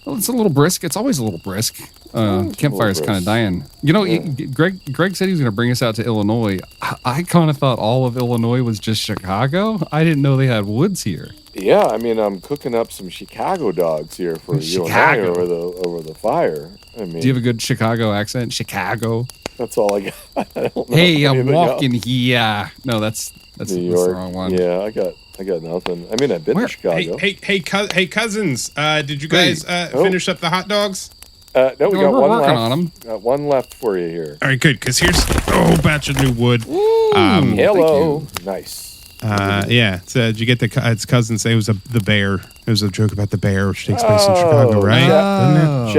Well, it's a little brisk. It's always a little brisk. Campfire's kind of dying. You know, Greg said he was going to bring us out to Illinois. I kind of thought all of Illinois was just Chicago. I didn't know they had woods here. Yeah, I mean, I'm cooking up some Chicago dogs here for you and I over the fire. I mean, do you have a good Chicago accent? Chicago. That's all I got. I don't know hey, I'm walking here. No, that's the wrong one. Yeah, I got nothing. I mean, I've been to Chicago. Hey, cousins. Did you guys finish up the hot dogs? No, we got one working left. On them. Got one left for you here. All right, good. Because here's a whole batch of new wood. Hello. Nice. Yeah. So, did you get its cousin say it was the bear? It was a joke about the bear, which takes place in Chicago, right?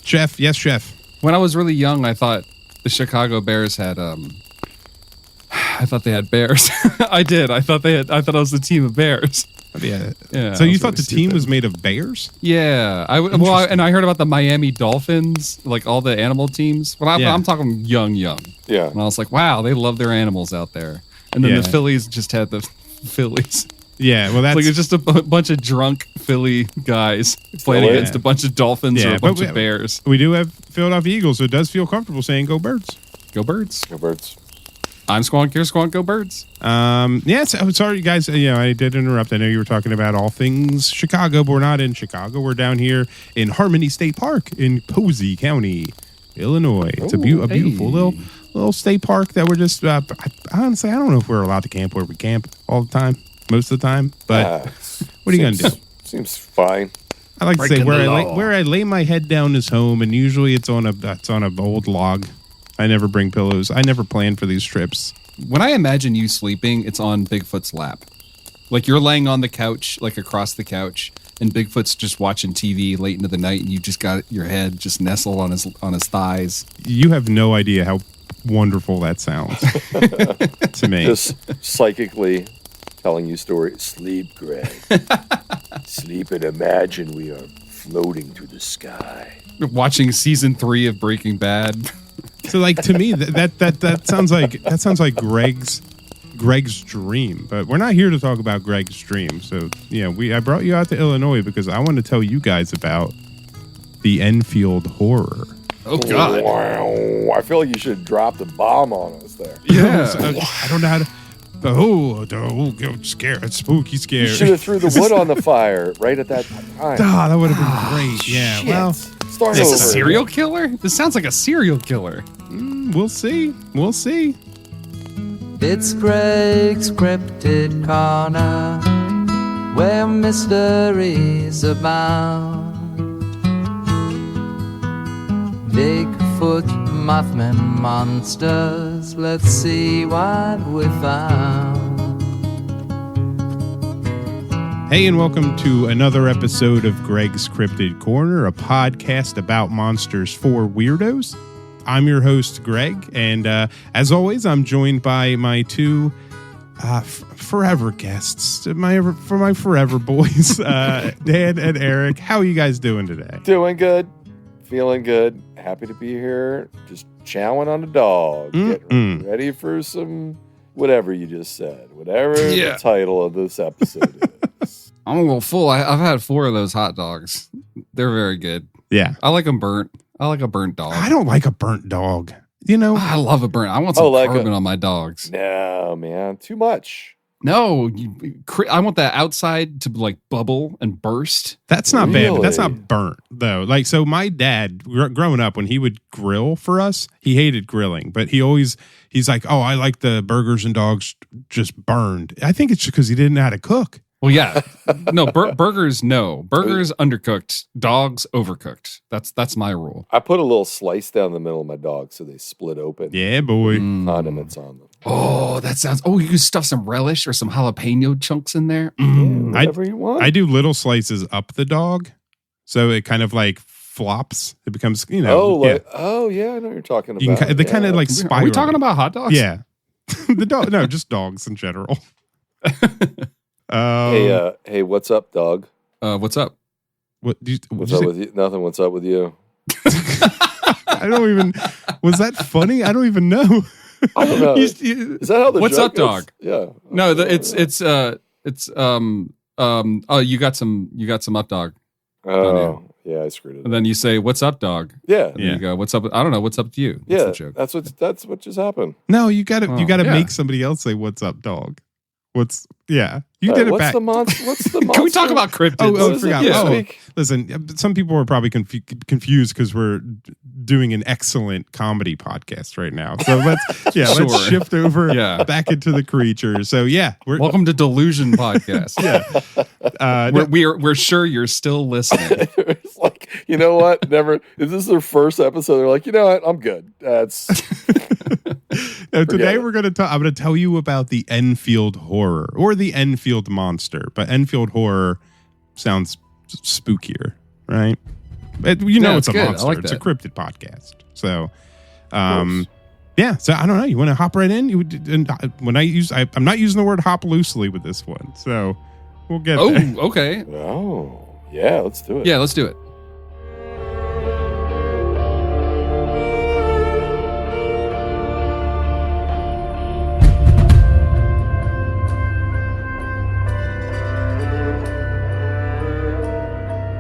Chef. Yes, chef. When I was really young, I thought the Chicago Bears had I thought they had bears. I did. I thought it was the team of bears. Yeah. So you thought the team was made of bears? Yeah. And I heard about the Miami Dolphins, like all the animal teams. I'm talking young. Yeah. And I was like, wow, they love their animals out there. And then the Phillies just had the Phillies. Yeah, well, that's like it's just a bunch of drunk Philly guys playing against a bunch of Dolphins or a bunch of Bears. We do have Philadelphia Eagles, so it does feel comfortable saying "Go Birds." Go Birds. Go Birds. I'm Squonk. You're Squonk. Go Birds. I'm sorry, guys. I did interrupt. I know you were talking about all things Chicago, but we're not in Chicago. We're down here in Harmonie State Park in Posey County, Illinois. It's a beautiful little state park that we're just. Honestly, I don't know if we're allowed to camp where we camp all the time, most of the time. But what are you gonna do? Seems fine. I like to say where I lay my head down is home, and usually it's on a old log. I never bring pillows. I never plan for these trips. When I imagine you sleeping, it's on Bigfoot's lap. Like you're laying on the couch, like across the couch, and Bigfoot's just watching TV late into the night, and you just got your head just nestled on his thighs. You have no idea how wonderful that sounds to me. Just psychically telling you stories. Sleep, Greg. Sleep and imagine we are floating through the sky. Watching season 3 of Breaking Bad. So, like, to me, that sounds like Greg's dream. But we're not here to talk about Greg's dream. So, I brought you out to Illinois because I want to tell you guys about the Enfield horror. Oh God! Wow. I feel like you should drop the bomb on us there. Yeah, I don't know how to. Don't scare. It's spooky scare. You should have threw the wood on the fire right at that time. That would have been great. Yeah. Shit. Well, is this a serial killer? This sounds like a serial killer. We'll see. It's Greg's Cryptid Corner, where mysteries abound. Bigfoot, Mothman, monsters, let's see what we found. Hey, and welcome to another episode of Greg's Cryptid Corner, a podcast about monsters for weirdos. I'm your host, Greg, and as always, I'm joined by my two forever guests, my forever boys, Dan and Eric. How are you guys doing today? Doing good. Feeling good. Happy to be here. Just chowing on a dog. Getting ready for some whatever you just said. Whatever the title of this episode is. I'm a little full. I've had 4 of those hot dogs. They're very good. Yeah. I like them burnt. I like a burnt dog. I don't like a burnt dog. I love a burnt. I want some carbon on my dogs. No, man. Too much. No, I want that outside to like bubble and burst. That's not bad, but that's not burnt though. Like, so my dad, growing up, when he would grill for us, he hated grilling, but he's like, oh, I like the burgers and dogs just burned. I think it's because he didn't know how to cook. Well, yeah, no burgers. No burgers, undercooked. Dogs, overcooked. That's my rule. I put a little slice down the middle of my dog so they split open. Yeah, boy. Condiments on them. Oh, that sounds. Oh, you can stuff some relish or some jalapeno chunks in there. Whatever you want. I do little slices up the dog, so it kind of like flops. It becomes, I know what you're talking about. They kind of like spiral. Are we talking about hot dogs? Yeah, the dog. No, just dogs in general. Hey, what's up, dog? What's up? What's up with you? Nothing. What's up with you? I don't even. Was that funny? I don't even know. I don't know. Is that how the what's joke up, dog? Is? Yeah. No, you got some up, dog. Oh, Yeah, I screwed it. And then you say, "What's up, dog?" Yeah. And you go, "What's up?" I don't know. What's up to you? Yeah, the joke. that's what just happened. No, you gotta yeah. make somebody else say, "What's up, dog?" You did it what's back. The monster? What's the monster? Can we talk about cryptids? I forgot. Yeah. Listen, some people are probably confused because we're doing an excellent comedy podcast right now. So let's shift over back into the creatures. So welcome to Delusion Podcast. We're sure you're still listening. It's like, you know what? Never. If this is their first episode, they're like, you know what? I'm good. That's. Today I'm going to tell you about the Enfield horror or the Enfield monster, but Enfield horror sounds spookier, right? But it's a good. monster. Like it's that. a cryptid podcast. So, so I don't know. You want to hop right in? I'm not using the word hop loosely with this one. So we'll get there. Okay. Oh, yeah, let's do it. Yeah, let's do it.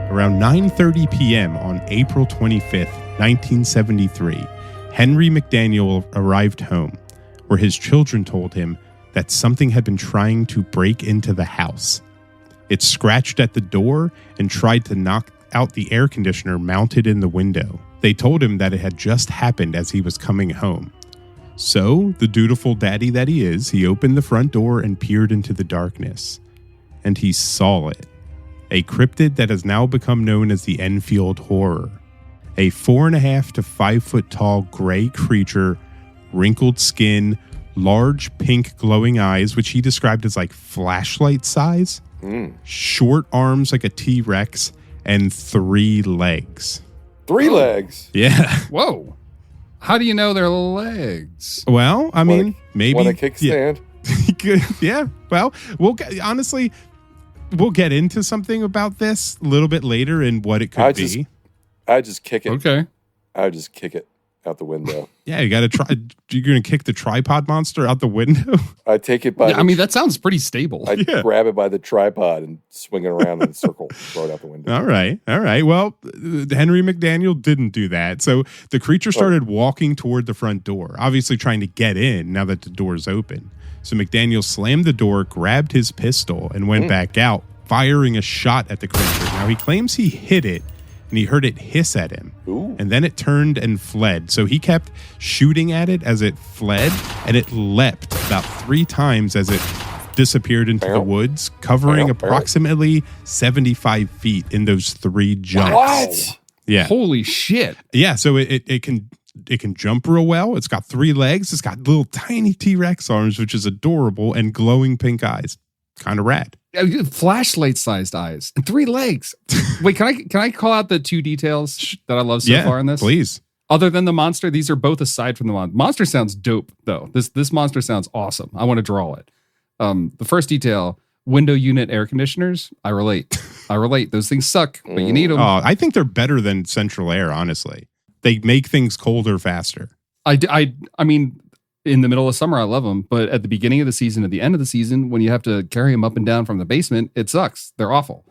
Around 9:30 p.m. on April 25th, 1973, Henry McDaniel arrived home, where his children told him that something had been trying to break into the house. It scratched at the door and tried to knock out the air conditioner mounted in the window. They told him that it had just happened as he was coming home. So, the dutiful daddy that he is, he opened the front door and peered into the darkness. And he saw it. A cryptid that has now become known as the Enfield Horror. A 4.5 to 5 foot tall gray creature, wrinkled skin, large pink glowing eyes, which he described as like flashlight size, short arms like a T-Rex, and 3 legs. 3 legs? Yeah. Whoa. How do you know they're legs? Well, I mean, maybe. Want a kickstand? Yeah. Well, we'll get into something about this a little bit later and what it could be. I just kick it. Okay. I just kick it out the window. Yeah, you got to try. You're going to kick the tripod monster out the window? I take it by. That sounds pretty stable. I grab it by the tripod and swing it around in a circle, throw it out the window. All right. Well, Henry McDaniel didn't do that. So the creature started walking toward the front door, obviously trying to get in now that the door's open. So McDaniel slammed the door, grabbed his pistol, and went back out, firing a shot at the creature. Now, he claims he hit it, and he heard it hiss at him. Ooh. And then it turned and fled. So he kept shooting at it as it fled, and it leapt about 3 times as it disappeared into the woods, covering approximately 75 feet in those 3 jumps. What? Yeah. Holy shit. Yeah, so it can jump real well. It's got 3 legs. It's got little tiny T-Rex arms, which is adorable, and glowing pink eyes. Kind of rad. Flashlight-sized eyes and 3 legs. Wait, can I call out the 2 details that I love so far in this? Please. Other than the monster, these are both aside from the monster. Monster sounds dope, though. This monster sounds awesome. I want to draw it. The first detail: window unit air conditioners. I relate. Those things suck, but you need them. Oh, I think they're better than central air. Honestly, they make things colder faster. I mean, in the middle of summer, I love them, but at the beginning of the season, at the end of the season, when you have to carry them up and down from the basement, it sucks. They're awful.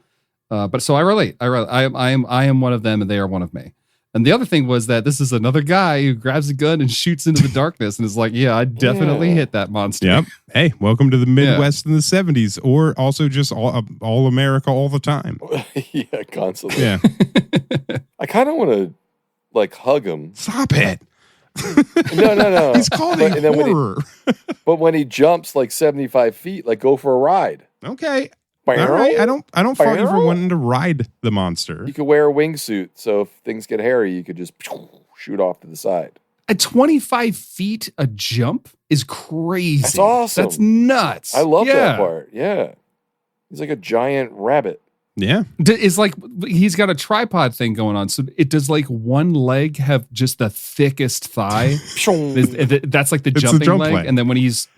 But so I relate. I am one of them, and they are one of me. And the other thing was that this is another guy who grabs a gun and shoots into the darkness and is like, yeah, I definitely hit that monster. Yep. Hey, welcome to the Midwest in the 70s, or also just all America all the time. Yeah, constantly. Yeah. I kind of want to hug him. Stop it. No. He's called a horror. But when he jumps 75 feet, go for a ride. Okay. All right. I don't fault you for wanting to ride the monster. You could wear a wingsuit, so if things get hairy, you could just shoot off to the side. At 25 feet, a jump is crazy. That's awesome. That's nuts. I love that part. Yeah. He's like a giant rabbit. Yeah. It's like he's got a tripod thing going on. So it does one leg have just the thickest thigh. That's like the jumping leg. And then when he's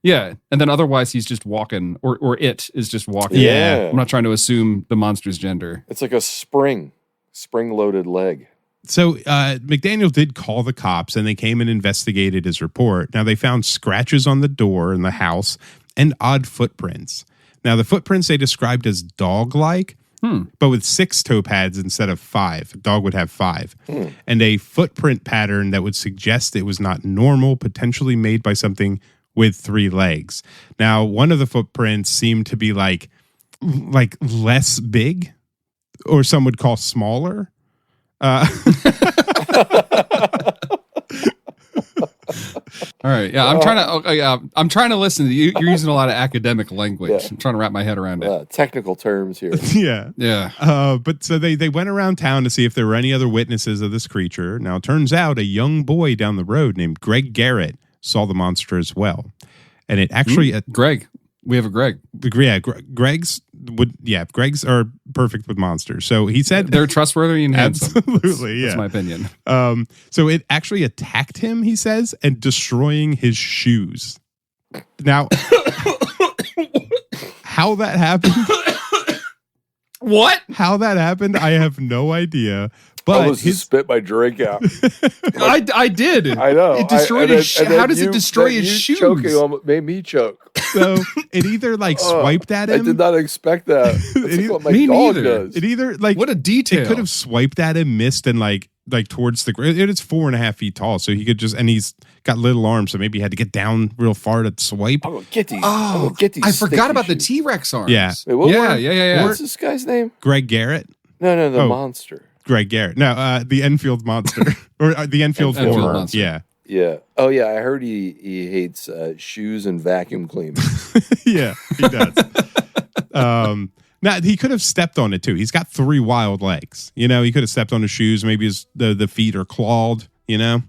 and then otherwise he's just walking or it is just walking. Yeah. I'm not trying to assume the monster's gender. It's like a spring-loaded leg. So McDaniel did call the cops, and they came and investigated his report. Now, they found scratches on the door in the house and odd footprints. Now, the footprints they described as dog-like, but with 6 toe pads instead of 5. A dog would have 5. And a footprint pattern that would suggest it was not normal, potentially made by something with 3 legs. Now, one of the footprints seemed to be like less big, or some would call smaller. All right. Yeah, I'm trying to listen to you. You're using a lot of academic language. Yeah. I'm trying to wrap my head around it. Technical terms here. Yeah. But so they went around town to see if there were any other witnesses of this creature. Now, it turns out a young boy down the road named Greg Garrett saw the monster as well. And it actually... Greg. We have a Greg. Yeah, Gregs are perfect with monsters. So he said they're trustworthy and handsome. Absolutely, that's my opinion. So it actually attacked him, he says, and destroying his shoes. Now, how that happened? What? How that happened? I have no idea. But I almost spit my drink out. I did. I know. It destroyed his. How does it destroy his shoes? Choking almost made me choke. So it either swiped at him. I did not expect that. That's what my me dog neither. does. It either what a detail. It could have swiped at him, missed, and like towards the ground. It is 4.5 feet tall, so he could just, and he's got little arms, so maybe he had to get down real far to swipe. I'm gonna get these. I forgot about the T-Rex arms. Yeah. Wait, yeah. What's this guy's name? Greg Garrett. No, the monster. Greg Garrett. No, the Enfield monster or the Enfield monster. Yeah. Yeah. Oh, yeah. I heard he hates shoes and vacuum cleaners. Yeah, he does. Now he could have stepped on it too. He's got 3 wild legs. You know, he could have stepped on his shoes. Maybe the feet are clawed. You know,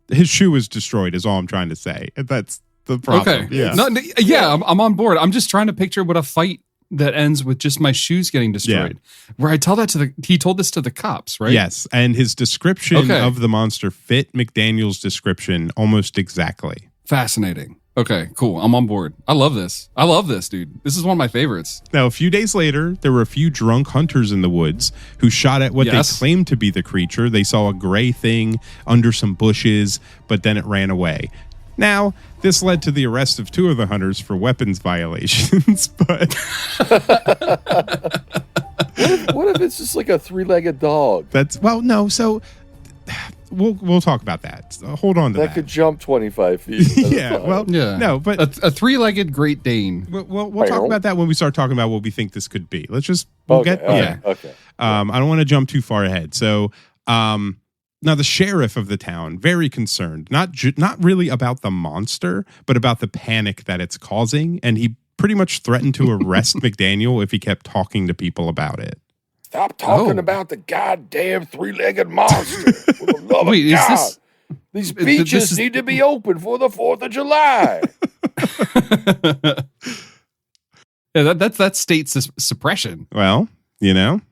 his shoe was destroyed. Is all I'm trying to say. That's the problem. Okay. Yeah. I'm on board. I'm just trying to picture what a fight that ends with just my shoes getting destroyed. Yeah. Where I tell that he told this to the cops, right? Yes, and his description of the monster fit McDaniel's description almost exactly. Fascinating. Okay, cool. I'm on board. I love this, dude. This is one of my favorites. Now, a few days later, there were a few drunk hunters in the woods who shot at what they claimed to be the creature. They saw a gray thing under some bushes, but then it ran away. Now, this led to the arrest of 2 of the hunters for weapons violations, but... what if it's just like a 3-legged dog? No, so we'll talk about that. So hold on to that. That could jump 25 feet. No, but... A 3-legged Great Dane. We'll talk about that when we start talking about what we think this could be. Let's just... Okay. I don't want to jump too far ahead. So... Now, the sheriff of the town, very concerned, not really about the monster, but about the panic that it's causing. And he pretty much threatened to arrest McDaniel if he kept talking to people about it. Stop talking about the goddamn 3-legged monster. For the love of God. These beaches need to be open for the 4th of July. Yeah, that's state suppression. Well, you know.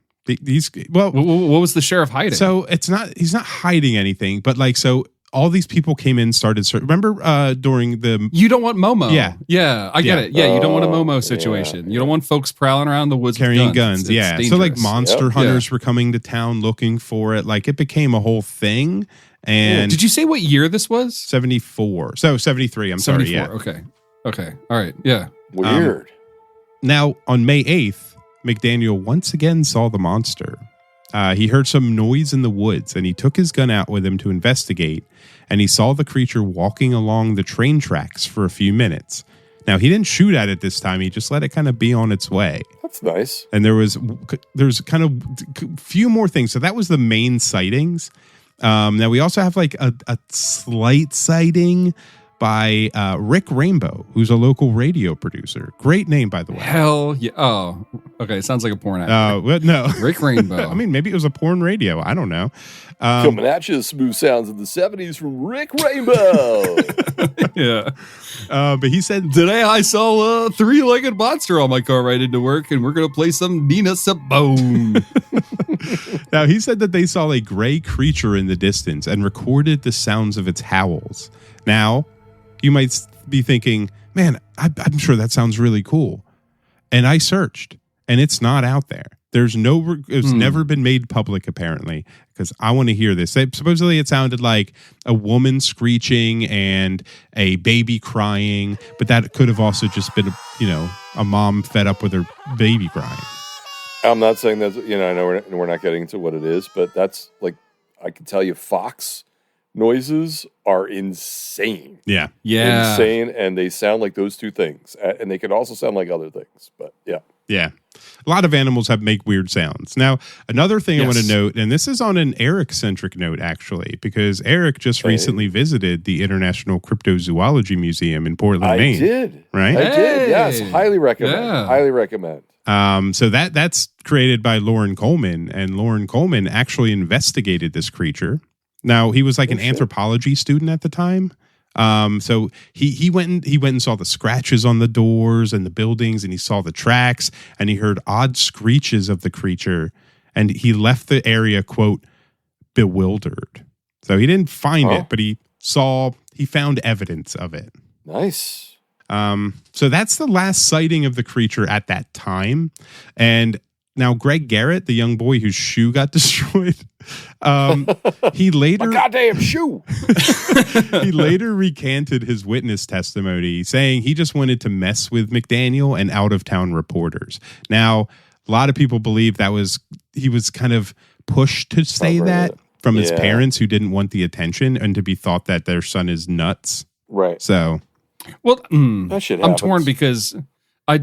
What was the sheriff hiding? So he's not hiding anything, but all these people came in, started. Remember during the you don't want Momo. Yeah, I get it. Yeah, you don't want a Momo situation. Yeah. You don't want folks prowling around the woods carrying with guns. It's so monster hunters were coming to town looking for it. It became a whole thing. And did you say what year this was? 74. So 73. I'm 74. Sorry. Yeah. Okay. All right. Yeah. Weird. Now on May 8th. McDaniel once again saw the monster. He heard some noise in the woods, and he took his gun out with him to investigate, and he saw the creature walking along the train tracks for a few minutes. Now, he didn't shoot at it this time. He just let it kind of be on its way. That's nice. And there's kind of a few more things. So that was the main sightings. Now, we also have a slight sighting by Rick Rainbow, who's a local radio producer. Great name, by the way. Hell yeah. Oh, okay. It sounds like a porn actor. No. Rick Rainbow. I mean, maybe it was a porn radio. I don't know. Coming at you, smooth sounds of the 70s from Rick Rainbow. Yeah. But he said, today I saw a 3-legged monster on my car ride into work, and we're going to play some Nina Simone. Now, he said that they saw a gray creature in the distance and recorded the sounds of its howls. Now, you might be thinking, man, I'm sure that sounds really cool. And I searched, and it's not out there. It's never been made public, apparently, because I want to hear this. Supposedly, it sounded like a woman screeching and a baby crying, but that could have also just been, a mom fed up with her baby crying. I'm not saying that's, I know we're not getting into what it is, but that's like, I can tell you fox noises are insane. Yeah. Insane, and they sound like those two things. And they can also sound like other things, but yeah. Yeah. A lot of animals make weird sounds. Now, another thing I want to note, and this is on an Eric-centric note, actually, because Eric just recently visited the International Cryptozoology Museum in Portland, Maine. I did. Right? I did, yes. Highly recommend. Yeah. Highly recommend. So that's created by Lauren Coleman, and Lauren Coleman actually investigated this creature. Now, he was like an anthropology student at the time. So he went and saw the scratches on the doors and the buildings, and he saw the tracks, and he heard odd screeches of the creature, and he left the area, quote, bewildered. So he didn't find it, but he found evidence of it. Nice. So that's the last sighting of the creature at that time. And now Greg Garrett, the young boy whose shoe got destroyed, he later my goddamn shoe. He later recanted his witness testimony, saying he just wanted to mess with McDaniel and out-of-town reporters. Now, a lot of people believe he was kind of pushed to say that from his parents, who didn't want the attention and to be thought that their son is nuts. Right. So, well, that shit I'm happens. torn because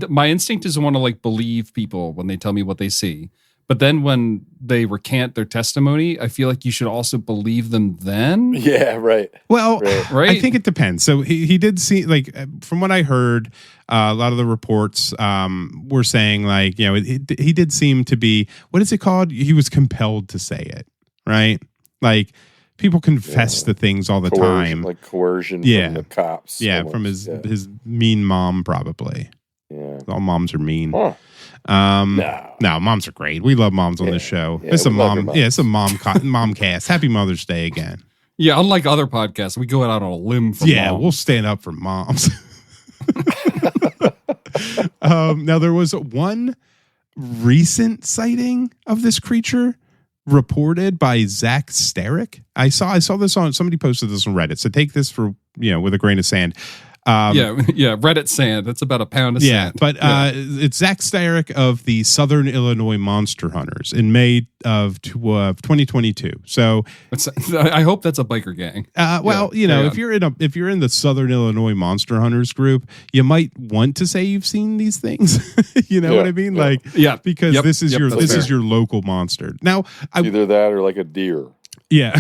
my instinct is to want to like believe people when they tell me what they see. But then when they recant their testimony, I feel like you should also believe them then. Yeah, right. Well, right. I think it depends. So he did see, like, from what I heard, a lot of the reports were saying, like, he did seem to be, what is it called? He was compelled to say it, right? Like, people confess to things all the time. Like coercion from the cops. Yeah, almost. From his mean mom, probably. Yeah. All moms are mean. Huh. No, moms are great. We love moms on this show. Yeah, it's a mom. Yeah, it's a mom cast. Happy Mother's Day again. Yeah, unlike other podcasts, we go out on a limb for moms. We'll stand up for moms. Now, there was one recent sighting of this creature reported by Zach Starrick. I saw this on, somebody posted this on Reddit, so take this for, with a grain of sand. Reddit sand. That's about a pound of sand. But it's Zach Starrick of the Southern Illinois Monster Hunters in May of 2022. So I hope that's a biker gang. If you're in the Southern Illinois Monster Hunters group, you might want to say you've seen these things. You know what I mean? Because this is your local monster. Now, either that or like a deer. Yeah.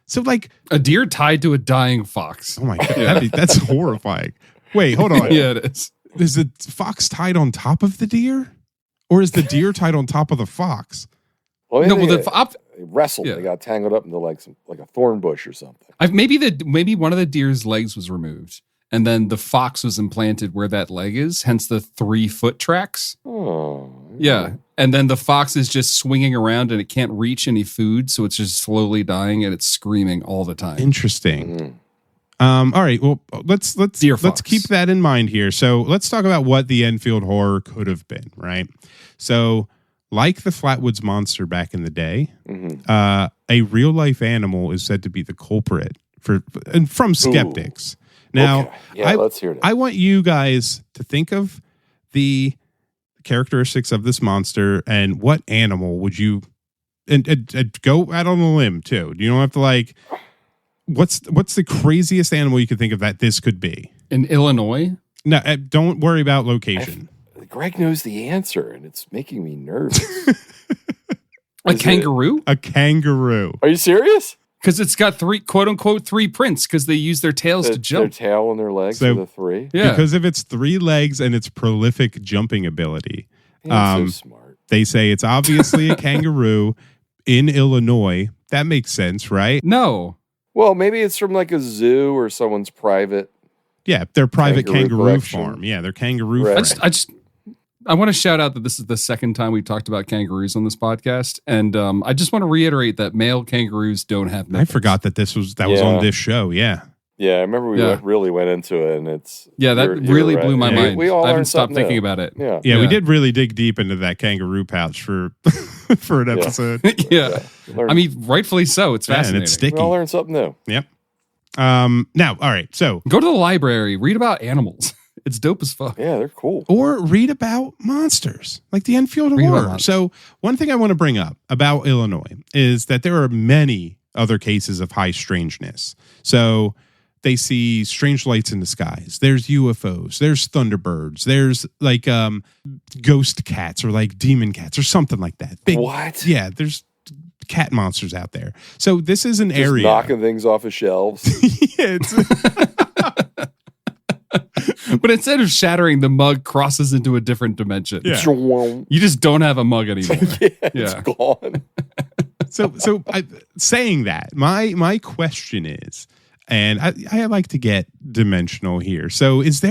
So like a deer tied to a dying fox. Oh my God, that's horrifying. Wait, hold on. Yeah, it is. Is the fox tied on top of the deer, or is the deer tied on top of the fox? Well, they wrestled. Yeah. They got tangled up into like a thorn bush or something. Maybe one of the deer's legs was removed, and then the fox was implanted where that leg is. Hence the 3 foot tracks. Oh, yeah. And then the fox is just swinging around and it can't reach any food, so it's just slowly dying and it's screaming all the time. Interesting. All right. Well, let's keep that in mind here. So let's talk about what the Enfield horror could have been, right? So, like the Flatwoods Monster back in the day, a real life animal is said to be the culprit from skeptics. Now, let's hear it. I want you guys to think of the characteristics of this monster and what animal would you and go out on a limb too. You don't have to what's the craziest animal you could think of that this could be in Illinois? No, don't worry about location. Greg knows the answer and it's making me nervous. A kangaroo? A kangaroo. Are you serious? Because it's got 3 quote unquote 3 prints because they use their tails to jump. Their tail and their legs are the 3. Yeah. Because of its 3 legs and its prolific jumping ability. So smart. They say it's obviously a kangaroo in Illinois. That makes sense, right? No. Well, maybe it's from like a zoo or someone's private. Yeah, their private kangaroo collection. farm. Yeah, their kangaroo Right. farm. I want to shout out that this is the second time we've talked about kangaroos on this podcast, and I just want to reiterate that male kangaroos don't have nipples. I forgot that was on this show. Yeah, I remember we really went into it, and it's that really blew my mind. We all I haven't stopped thinking about it. Yeah, we did really dig deep into that kangaroo pouch for an episode. I mean, rightfully so. It's fascinating. And it's sticky. We all learn something new. Yep. Now, all right. So go to the library, read about animals. It's dope as fuck. Yeah, they're cool. Or read about monsters like the Enfield Horror. So one thing I want to bring up about Illinois is that there are many other cases of high strangeness. So they see strange lights in the skies. There's UFOs. There's thunderbirds. There's like ghost cats or like demon cats or something like that. What? Yeah, there's cat monsters out there. So this is an Just area knocking things off of shelves. Yeah, but instead of shattering, the mug crosses into a different dimension. Yeah. You just don't have a mug anymore. It's gone. So saying that, my question is, and I like to get dimensional here. So is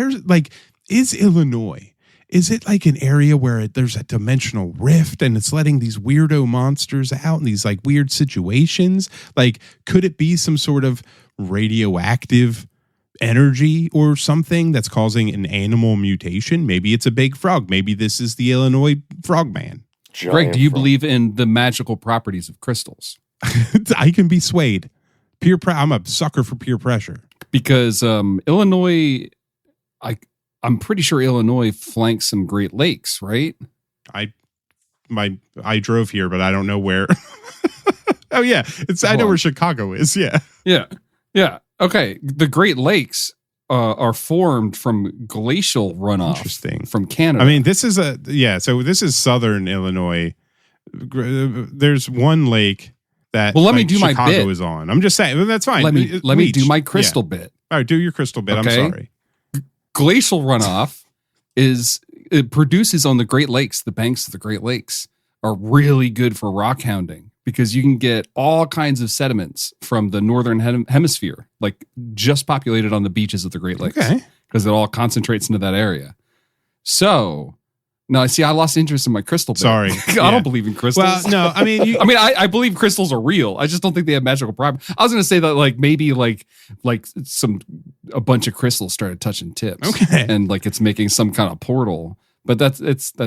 Illinois, is it like an area where there's a dimensional rift and it's letting these weirdo monsters out in these like weird situations? Like, could it be some sort of radioactive energy or something that's causing an animal mutation? Maybe it's a big frog. Maybe this is the Illinois frogman. Greg, do you believe in the magical properties of crystals? I can be swayed. I'm a sucker for peer pressure. Because Illinois, I'm pretty sure Illinois flanks some Great Lakes, right? I drove here, but I don't know where. Oh yeah, I know where Chicago is. Yeah. Okay, the Great Lakes are formed from glacial runoff from Canada. I mean, this is so this is southern Illinois. There's one lake that let me do Chicago my bit. Is on. I'm just saying, that's fine. Let me do my crystal bit. All right, do your crystal bit. Okay? I'm sorry. Glacial runoff it produces on the Great Lakes. The banks of the Great Lakes are really good for rock hounding because you can get all kinds of sediments from the northern hemisphere, like just populated on the beaches of the Great Lakes, because it all concentrates into that area. So, no, see, I lost interest in my crystal bit. Sorry. I don't believe in crystals. Well, no, I mean, I believe crystals are real. I just don't think they have magical properties. I was going to say that, like, maybe like a bunch of crystals started touching tips, and like it's making some kind of portal. But that's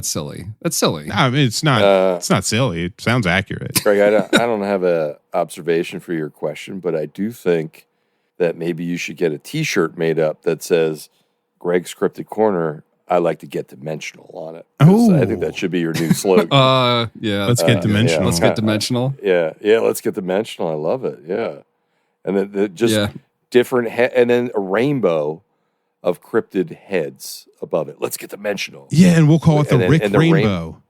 silly. That's silly. I mean, it's not silly. It sounds accurate. Greg, I don't have a observation for your question, but I do think that maybe you should get a T-shirt made up that says Greg's Cryptid Corner. I like to get dimensional on it. Oh, I think that should be your new slogan. Yeah. Let's get dimensional. Yeah. Let's get dimensional. Yeah. Let's get dimensional. I love it. Yeah, and then different and then a rainbow of cryptid heads above it. Let's get dimensional. Yeah, and we'll call it the Rick Rainbow.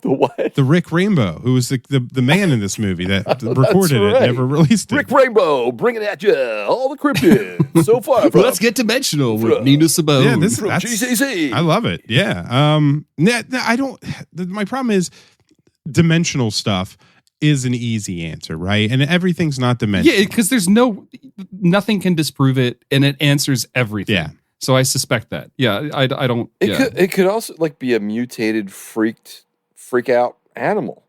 The what? The Rick Rainbow, who was the man in this movie that recorded it, never released it. Rick Rainbow, bringing at you all the cryptids so far. Let's get dimensional with Nina Simone. Yeah, from GCC. I love it. Yeah. I don't. My problem is dimensional stuff is an easy answer, right? And everything's not dimensional. Yeah, because there's nothing can disprove it, and it answers everything. Yeah. So I suspect that. Yeah, I don't. It could also like be a mutated freak out animal,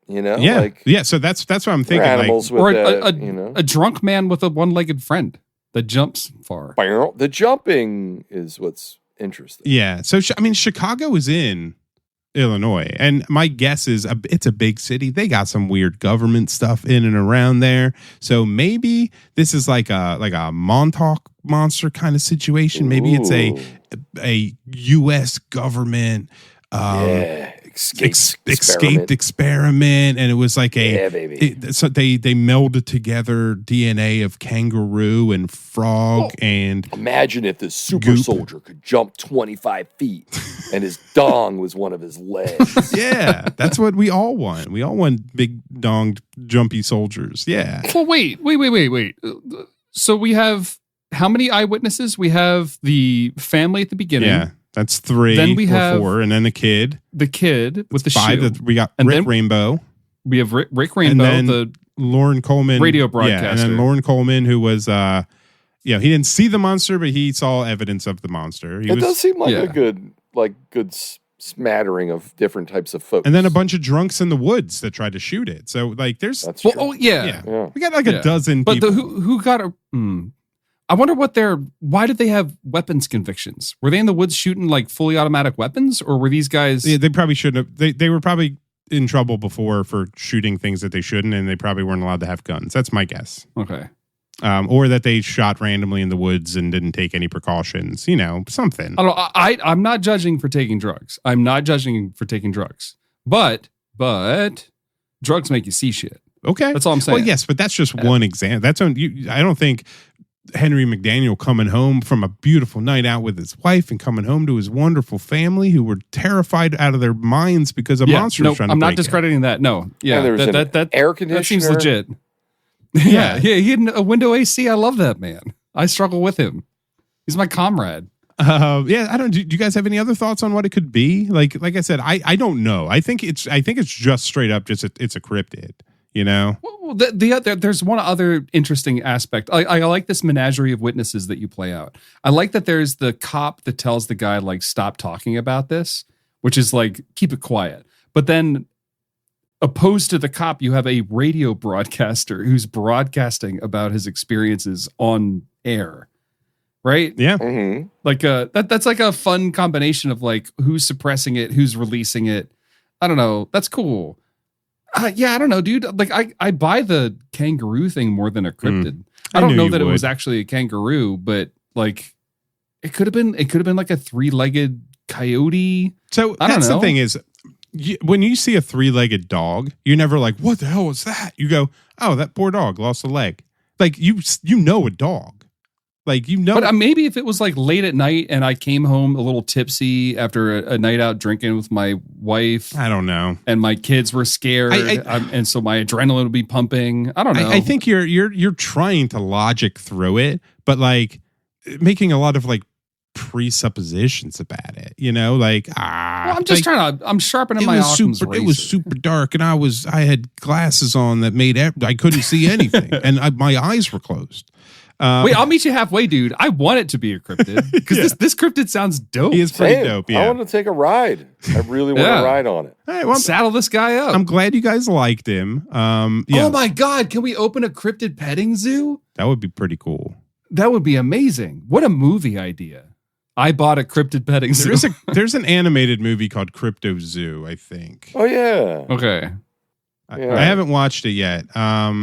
you know? Yeah. So that's what I'm thinking. Animals like, with or a drunk man with a one-legged friend that jumps far. The jumping is what's interesting. Yeah. So Chicago is in Illinois, and my guess is it's a big city. They got some weird government stuff in and around there. So maybe this is like a Montauk monster kind of situation. Maybe it's a U.S. government escaped experiment, and it was like so they melded together DNA of kangaroo and frog and imagine if this super soldier could jump 25 feet and his dong was one of his legs. Yeah, that's what we all want. We all want big donged jumpy soldiers. Yeah. Well, wait. So we have how many eyewitnesses? We have the family at the beginning. Yeah. That's 3 then we have 4, and then the kid. The kid with the 5. shoe. We got Rick Rainbow. We have Rick Rainbow, and then the Lauren Coleman radio broadcaster. Yeah, and then Lauren Coleman, who was, he didn't see the monster, but he saw evidence of the monster. It does seem like a good smattering of different types of folks. And then a bunch of drunks in the woods that tried to shoot it. So like, there's That's true. Yeah. We got like a dozen but people. But who got a? I wonder why did they have weapons convictions? Were they in the woods shooting like fully automatic weapons, or were these guys? Yeah, they probably shouldn't have. They were probably in trouble before for shooting things that they shouldn't, and they probably weren't allowed to have guns. That's my guess. Okay. Or that they shot randomly in the woods and didn't take any precautions, something. I don't know. I'm not judging for taking drugs. But drugs make you see shit. Okay. That's all I'm saying. Well, yes, but that's just one example. I don't think Henry McDaniel coming home from a beautiful night out with his wife and coming home to his wonderful family who were terrified out of their minds because a monster was trying to I'm not break discrediting that. No. Yeah. And there was an air conditioner. That seems legit. Yeah. He had a window AC. I love that man. I struggle with him. He's my comrade. Do you guys have any other thoughts on what it could be? Like I said, I don't know. I think it's just straight up it's a cryptid. Well, there's one other interesting aspect. I like this menagerie of witnesses that you play out. I like that there's the cop that tells the guy, like, stop talking about this, which is like, keep it quiet. But then opposed to the cop, you have a radio broadcaster who's broadcasting about his experiences on air. Right? Yeah. Mm-hmm. Like that's like a fun combination of like who's suppressing it, who's releasing it. I don't know. That's cool. I don't know, dude. Like I buy the kangaroo thing more than a cryptid. I don't know that it was actually a kangaroo, but like it could have been like a 3-legged coyote. So that's the thing is, when you see a 3-legged dog, you're never like, what the hell was that? You go, oh, that poor dog lost a leg. Like you know a dog. Like, But maybe if it was like late at night and I came home a little tipsy after a night out drinking with my wife. I don't know. And my kids were scared. And so my adrenaline would be pumping. I don't know. I think you're trying to logic through it, but like making a lot of like presuppositions about it, like, well, I'm just I'm sharpening my Occam's razor. It was super dark and I had glasses on that made I couldn't see anything and my eyes were closed. Wait, I'll meet you halfway, dude. I want it to be a cryptid because this cryptid sounds dope. He is pretty dope. Yeah, I want to take a ride. I really want to ride on it. All right, well, saddle this guy up. I'm glad you guys liked him. Oh my god, can we open a cryptid petting zoo? That would be pretty cool. That would be amazing. What a movie idea! I bought a cryptid petting zoo. There's an animated movie called Crypto Zoo, I think. Oh yeah. Okay. I haven't watched it yet.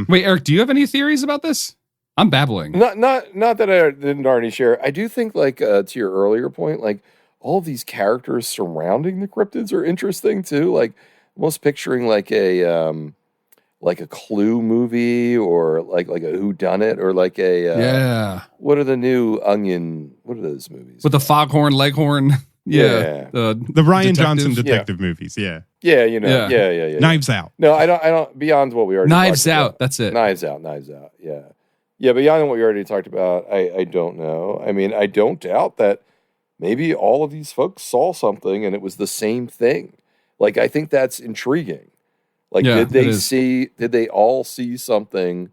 Wait, Eric, do you have any theories about this? I'm babbling. Not that I didn't already share. I do think, like, to your earlier point, like all these characters surrounding the cryptids are interesting too. Like, almost picturing like a Clue movie or like a whodunit or like a What are the new Onion? What are those movies with the Foghorn Leghorn? Yeah. The Ryan Johnson detective movies. Yeah. Yeah, Yeah. Knives Out. No, I don't. Beyond what we already Knives talked Out. About. That's it. Knives Out. Yeah. Yeah, beyond what we already talked about, I don't know. I mean, I don't doubt that maybe all of these folks saw something and it was the same thing. Like, I think that's intriguing. Like, did they all see something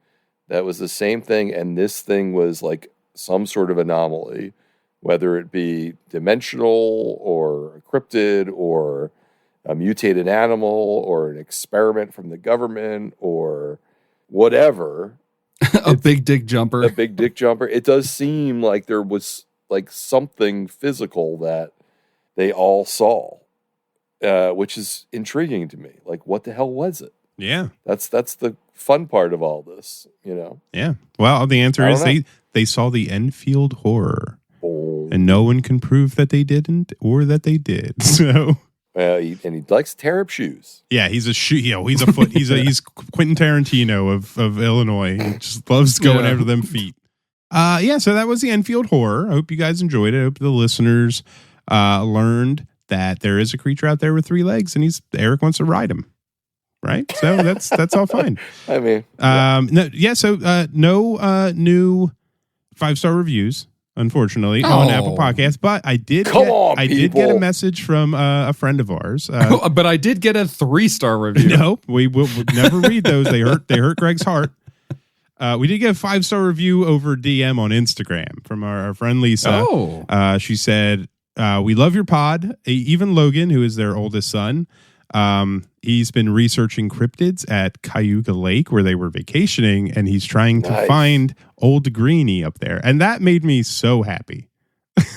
that was the same thing and this thing was like some sort of anomaly, whether it be dimensional or a cryptid or a mutated animal or an experiment from the government or whatever. A big dick jumper. It does seem like there was like something physical that they all saw, which is intriguing to me. Like, what the hell was it? Yeah. That's the fun part of all this, Yeah. Well, the answer is they saw the Enfield horror. Oh. And no one can prove that they didn't or that they did. So he likes tear up shoes. Yeah, he's a he's a foot. He's Quentin Tarantino of Illinois. He just loves going after them feet. So that was the Enfield horror. I hope you guys enjoyed it. I hope the listeners learned that there is a creature out there with 3 legs, and Eric wants to ride him. Right, so that's all fine. I mean, no new 5-star reviews. Unfortunately, on Apple Podcasts, but I did get a message from a friend of ours. But I did get a 3-star review. No, we will never read those. They hurt Greg's heart. We did get a 5-star review over DM on Instagram from our friend Lisa. Oh, she said, "We love your pod." Even Logan, who is their oldest son, he's been researching cryptids at Cayuga Lake where they were vacationing, and he's trying to find Old Greenie up there, and that made me so happy.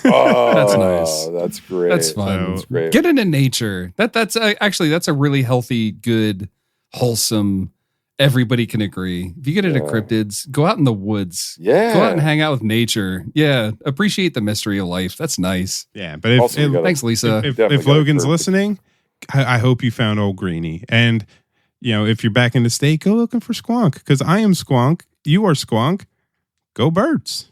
Oh, that's nice. That's great. That's fun. That's great. Get into nature. That's a really healthy, good, wholesome everybody can agree. If you get into cryptids, go out in the woods. Yeah. Go out and hang out with nature. Yeah. Appreciate the mystery of life. That's nice. Yeah. But thanks, Lisa. If Logan's listening, I hope you found old Greenie. And, if you're back in the state, go looking for Squonk, because I am Squonk. You are Squonk. Go birds.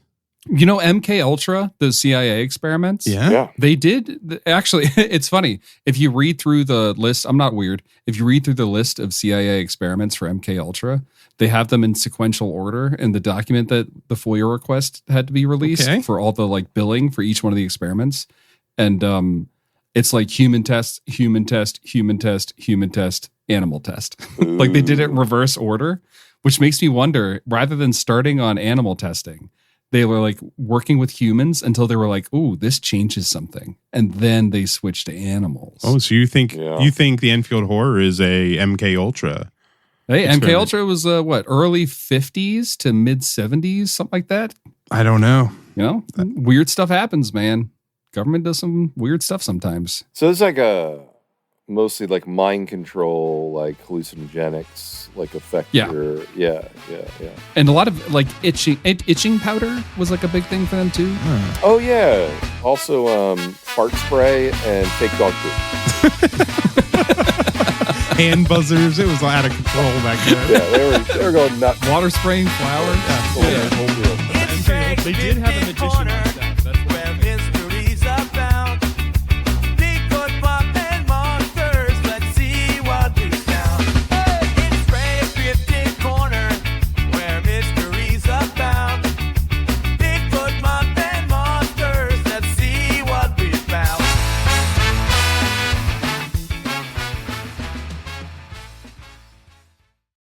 MK Ultra, those CIA experiments. Yeah. They did. Actually, it's funny. If you read through the list, I'm not weird. If you read through the list of CIA experiments for MK Ultra, they have them in sequential order in the document that the FOIA request had to be released for all the billing for each one of the experiments. And it's like human test, human test, human test, human test, animal test. Like they did it in reverse order, which makes me wonder, rather than starting on animal testing, they were working with humans until they were like, "Ooh, this changes something," and then they switched to animals. Oh, so you think the Enfield Horror is a MK Ultra? Hey, MK Ultra was early 50s to mid 70s, something like that. I don't know. Weird stuff happens, man. Government does some weird stuff sometimes. So it's mostly mind control, hallucinogenics. Affect your and a lot of itching powder was a big thing for them too. Oh yeah, also fart spray and fake dog poop. Hand buzzers, it was out of control back then. Yeah, they were going nuts. Water spraying flowers. Yeah. They did have a magician